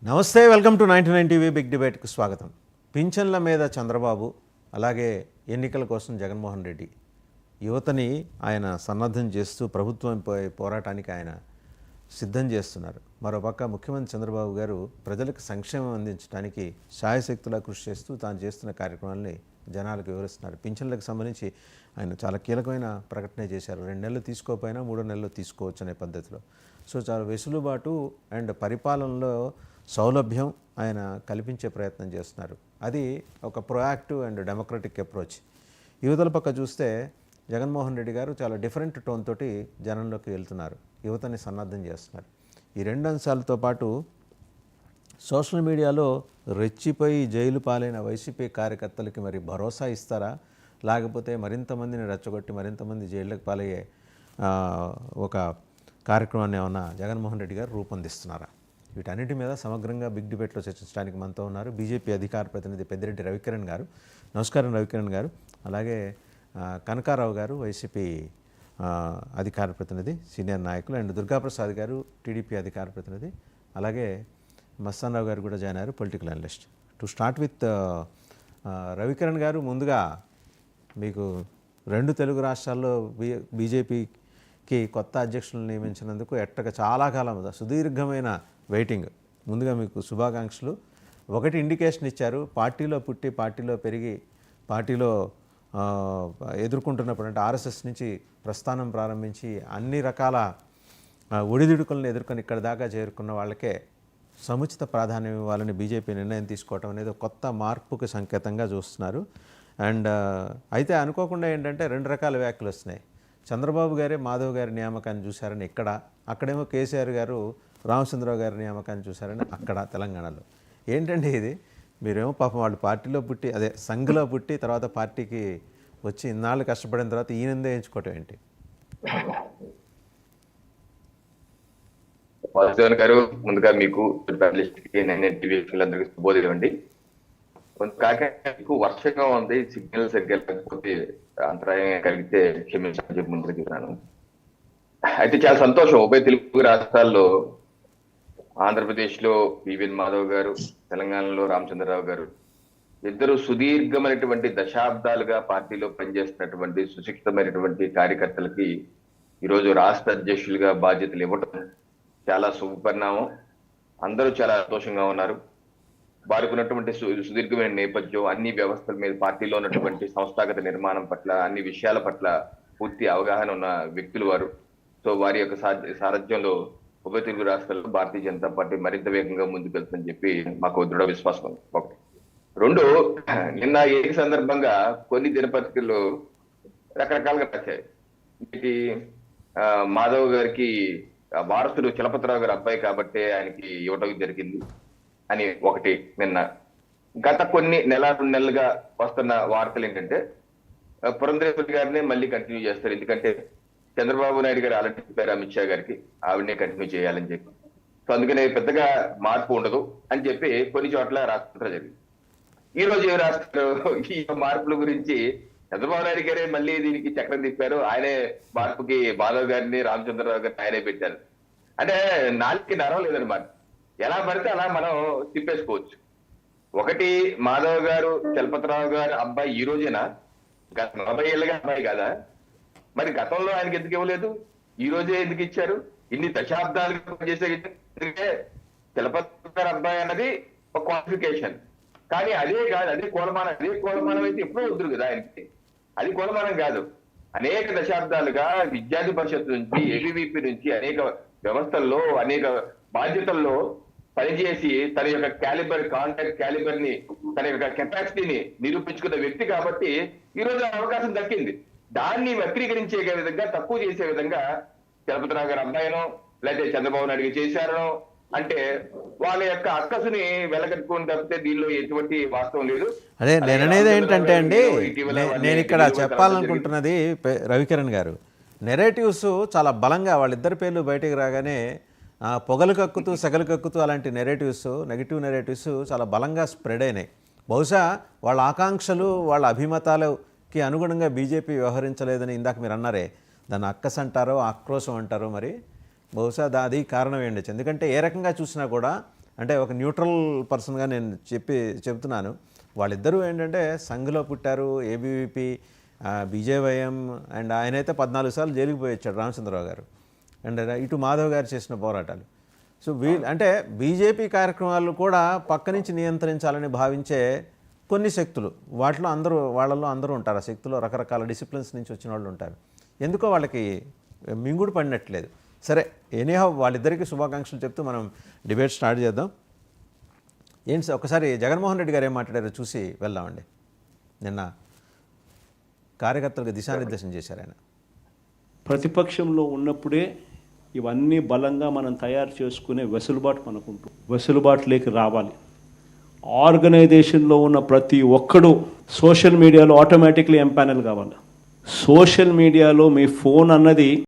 నమస్తే, welcome to 99 TV big డిబేట్కి స్వాగతం. పింఛన్ల మీద చంద్రబాబు, అలాగే ఎన్నికల కోసం జగన్మోహన్ రెడ్డి యువతని ఆయన సన్నద్ధం చేస్తూ ప్రభుత్వంపై పోరాటానికి ఆయన సిద్ధం చేస్తున్నారు. మరోపక్క ముఖ్యమంత్రి చంద్రబాబు గారు ప్రజలకు సంక్షేమం అందించడానికి శాయశక్తులా కృషి చేస్తూ తాను చేస్తున్న కార్యక్రమాలని జనాలకు వివరిస్తున్నారు. పింఛన్లకు సంబంధించి ఆయన చాలా కీలకమైన ప్రకటన చేశారు. 2 నెలలు తీసుకోకపోయినా 3 నెలలు తీసుకోవచ్చు అనే పద్ధతిలో. సో చాలా వెసులుబాటు అండ్ పరిపాలనలో సౌలభ్యం ఆయన కల్పించే ప్రయత్నం చేస్తున్నారు. అది ఒక ప్రొయాక్టివ్ అండ్ డెమోక్రటిక్ అప్రోచ్. యువతల పక్క చూస్తే జగన్మోహన్ రెడ్డి గారు చాలా డిఫరెంట్ టోన్ తోటి జనంలోకి వెళ్తున్నారు, యువతని సన్నద్ధం చేస్తున్నారు. ఈ 2 అంశాలతో పాటు సోషల్ మీడియాలో రెచ్చిపోయి జైలు పాలైన వైసీపీ కార్యకర్తలకి మరి భరోసా ఇస్తారా, లేకపోతే మరింతమందిని రెచ్చగొట్టి మరింతమంది జైళ్ళకి పాలయ్యే ఒక కార్యక్రమాన్ని ఏమన్నా జగన్మోహన్ రెడ్డి గారు రూపొందిస్తున్నారా? వీటన్నిటి మీద సమగ్రంగా బిగ్ డిబేట్లో చర్చించడానికి మనతో ఉన్నారు బీజేపీ అధికార ప్రతినిధి పెద్దిరెడ్డి రవికిరణ్ గారు. నమస్కారం రవికిరణ్ గారు. అలాగే కనకారావు గారు, వైసీపీ అధికార ప్రతినిధి, సీనియర్ నాయకులు, అండ్ దుర్గాప్రసాద్ గారు, టీడీపీ అధికార ప్రతినిధి, అలాగే మస్తానరావు గారు కూడా జాయిన్ అయ్యారు, political analyst. To start with Ravikiran గారు, ముందుగా మీకు 2 తెలుగు రాష్ట్రాల్లో బీజేపీకి కొత్త అధ్యక్షులను నియమించినందుకు చాలా కాలం సుదీర్ఘమైన వెయిటింగ్. ముందుగా మీకు శుభాకాంక్షలు. ఒకటి ఇండికేషన్ ఇచ్చారు, పార్టీలో పుట్టి పార్టీలో పెరిగి పార్టీలో ఎదుర్కొంటున్నప్పుడు, అంటే ఆర్ఎస్ఎస్ నుంచి ప్రస్థానం ప్రారంభించి అన్ని రకాల ఒడిదుడుకులను ఎదుర్కొని ఇక్కడ దాకా చేరుకున్న వాళ్ళకే సముచిత ప్రాధాన్యం ఇవ్వాలని బీజేపీ నిర్ణయం తీసుకోవటం అనేది కొత్త మార్పుకు సంకేతంగా చూస్తున్నారు. అండ్ అయితే అనుకోకుండా ఏంటంటే 2 రకాల వ్యాఖ్యలు వస్తున్నాయి. చంద్రబాబు గారే మాధవ్ గారి నియామకాన్ని చూశారని ఇక్కడ, అక్కడేమో కేసీఆర్ గారు రామచంద్రరావు గారి నియామకాన్ని చూశారని అక్కడ తెలంగాణలో. ఏంటంటే ఇది, మీరేమో పాపం వాళ్ళు పార్టీలో పుట్టి, అదే సంఘలో పుట్టి తర్వాత పార్టీకి వచ్చి ఇన్నాళ్ళు కష్టపడిన తర్వాత ఈయనందే ఎంచుకోవటం ఏంటి? వాసుదేవన్ గారు, ముందుగా మీకు శుభోదయం అండి. మీకు వర్షంగా ఉంది, సిగ్నల్ సరిగ్గా లేకపోతే అంతరాయం కలిగితే క్షమించాలని చెప్పి ముందుకు చెప్తున్నాను. అయితే చాలా సంతోషం, ఉభయ తెలుగు రాష్ట్రాల్లో ఆంధ్రప్రదేశ్ లో పివిఎన్ మాధవ్ గారు, తెలంగాణలో రామచంద్రరావు గారు ఇద్దరు సుదీర్ఘమైనటువంటి దశాబ్దాలుగా పార్టీలో పనిచేస్తున్నటువంటి సుశిక్షితమైనటువంటి కార్యకర్తలకి ఈరోజు రాష్ట్ర అధ్యక్షులుగా బాధ్యతలు ఇవ్వటం చాలా శుభపరిణామం. అందరూ చాలా సంతోషంగా ఉన్నారు. వారికి ఉన్నటువంటి సుదీర్ఘమైన నేపథ్యం, అన్ని వ్యవస్థల మీద, పార్టీలో ఉన్నటువంటి సంస్థాగత నిర్మాణం పట్ల, అన్ని విషయాల పట్ల పూర్తి అవగాహన ఉన్న వ్యక్తులు వారు. సో వారి యొక్క సారథ్యంలో ఉభయ తెలుగు రాష్ట్రాల్లో భారతీయ జనతా పార్టీ మరింత వేగంగా ముందుకెళ్తుందని చెప్పి మాకు దృఢ విశ్వాసం ఉంది. ఒకటి. 2, నిన్న ఏ సందర్భంగా కొన్ని దినపత్రికల్లో రకరకాలుగా రాశాయి. ఇది మాధవ్ గారికి వారసుడు చలపతిరావు గారి అబ్బాయి కాబట్టి ఆయనకి ఇవ్వటం జరిగింది అని ఒకటి. నిన్న గత కొన్ని 2 నెలలుగా వస్తున్న వార్తలు ఏంటంటే పురంధరేశ్వరి గారినే మళ్ళీ కంటిన్యూ చేస్తారు, ఎందుకంటే చంద్రబాబు నాయుడు గారు ఆల్రెడీ చెప్పారు అమిత్ షా గారికి ఆవిడనే కంటిన్యూ చేయాలని చెప్పి. సో అందుకనే పెద్దగా మార్పు ఉండదు అని చెప్పి కొన్ని చోట్ల రాష్ట్రం జరిగింది. ఈ రోజు ఏ రాష్ట్రాలు ఈ మార్పుల గురించి చంద్రబాబు నాయుడు గారే మళ్ళీ దీనికి చక్రం తిప్పారు, ఆయనే మార్పుకి మాధవ్ గారిని, రామచంద్రరావు గారిని ఆయనే పెట్టారు. అంటే నాలుగుకి నరం లేదనమాట, ఎలా పడితే అలా మనం తిప్పేసుకోవచ్చు. ఒకటి, మాధవ్ గారు చలపతిరావు గారు అబ్బాయి ఈ రోజేనా? గత 40 ఏళ్ళగా అబ్బాయి కాదా? మరి గతంలో ఆయనకి ఎందుకు ఇవ్వలేదు, ఈ రోజే ఎందుకు ఇచ్చారు? ఇన్ని దశాబ్దాలుగా పనిచేసే చలపతి గారి అబ్బాయి అన్నది ఒక క్వాలిఫికేషన్, కానీ అదే కాదు, అదే కోలమానం అయితే ఎప్పుడూ వద్దురు కదా ఆయనకి. అది కోలమానం కాదు. అనేక దశాబ్దాలుగా విద్యార్థి పరిషత్ నుంచి, ఏబీవీపీ నుంచి అనేక వ్యవస్థల్లో, అనేక బాధ్యతల్లో పనిచేసి తన యొక్క కాంటాక్ట్ క్యాలిబర్ ని, తన యొక్క కెపాసిటీని నిరూపించుకున్న వ్యక్తి కాబట్టి ఈ రోజు అవకాశం దక్కింది. దాన్ని వక్రీకరించే విధంగా, తక్కువ చేసే విధంగా చలపతిరావు గారి అబ్బాయినో లేకపోతే చంద్రబాబు నాయుడు చేశారనో అంటే వాళ్ళ యొక్క అక్కసుని వెలగట్టుకుని తప్పితే దీనిలో ఎటువంటి వాస్తవం లేదు. అదే నేను అనేది ఏంటంటే అండి, నేను ఇక్కడ చెప్పాలనుకుంటున్నది రవికిరణ్ గారు, నెరేటివ్స్ చాలా బలంగా వాళ్ళిద్దరి పేర్లు బయటకు రాగానే పొగలు కక్కుతూ సెగలు కక్కుతూ అలాంటి నెగిటివ్ నెరేటివ్స్ చాలా బలంగా స్ప్రెడ్ అయినాయి. బహుశా వాళ్ళ ఆకాంక్షలు, వాళ్ళ అభిమతాలకి అనుగుణంగా బీజేపీ వ్యవహరించలేదని ఇందాక మీరు అన్నారే, దాన్ని అక్కస్ అంటారో ఆక్రోశం అంటారో, మరి బహుశా అది కారణం ఏంటచ్చు. ఎందుకంటే ఏ రకంగా చూసినా కూడా అంటే ఒక న్యూట్రల్ పర్సన్గా నేను చెప్తున్నాను. వాళ్ళిద్దరూ ఏంటంటే సంఘ్లో పుట్టారు, ఏబీవీపీ, బీజేవైఎం, అండ్ ఆయనైతే 14 సార్లు జైలుకి పోయి వచ్చాడు రామచంద్రరావు గారు. అండ్ ఇటు మాధవ్ గారు చేసిన పోరాటాలు. సో అంటే బీజేపీ కార్యక్రమాలు కూడా పక్క నుంచి నియంత్రించాలని భావించే కొన్ని శక్తులు, వాళ్ళలో అందరూ ఉంటారు. ఆ శక్తుల్లో రకరకాల డిసిప్లిన్స్ నుంచి వచ్చిన వాళ్ళు ఉంటారు. ఎందుకో వాళ్ళకి మింగుడు పడినట్లేదు. సరే, ఎనీహౌ వాళ్ళిద్దరికీ శుభాకాంక్షలు చెప్తూ మనం డిబేట్ స్టార్ట్ చేద్దాం. ఏంటి సార్, ఒకసారి జగన్మోహన్ రెడ్డి గారు ఏం మాట్లాడారో చూసి వెళ్దామండి. నిన్న కార్యకర్తలకు దిశానిర్దేశం చేశారు ఆయన. ప్రతిపక్షంలో ఉన్నప్పుడే ఇవన్నీ బలంగా మనం తయారు చేసుకునే వెసులుబాటు మనకుంటుంది. వెసులుబాటులోకి రావాలి. ఆర్గనైజేషన్లో ఉన్న ప్రతి ఒక్కడు సోషల్ మీడియాలో ఆటోమేటిక్లీ ఎంపానల్ కావాలి. సోషల్ మీడియాలో మీ ఫోన్ అన్నది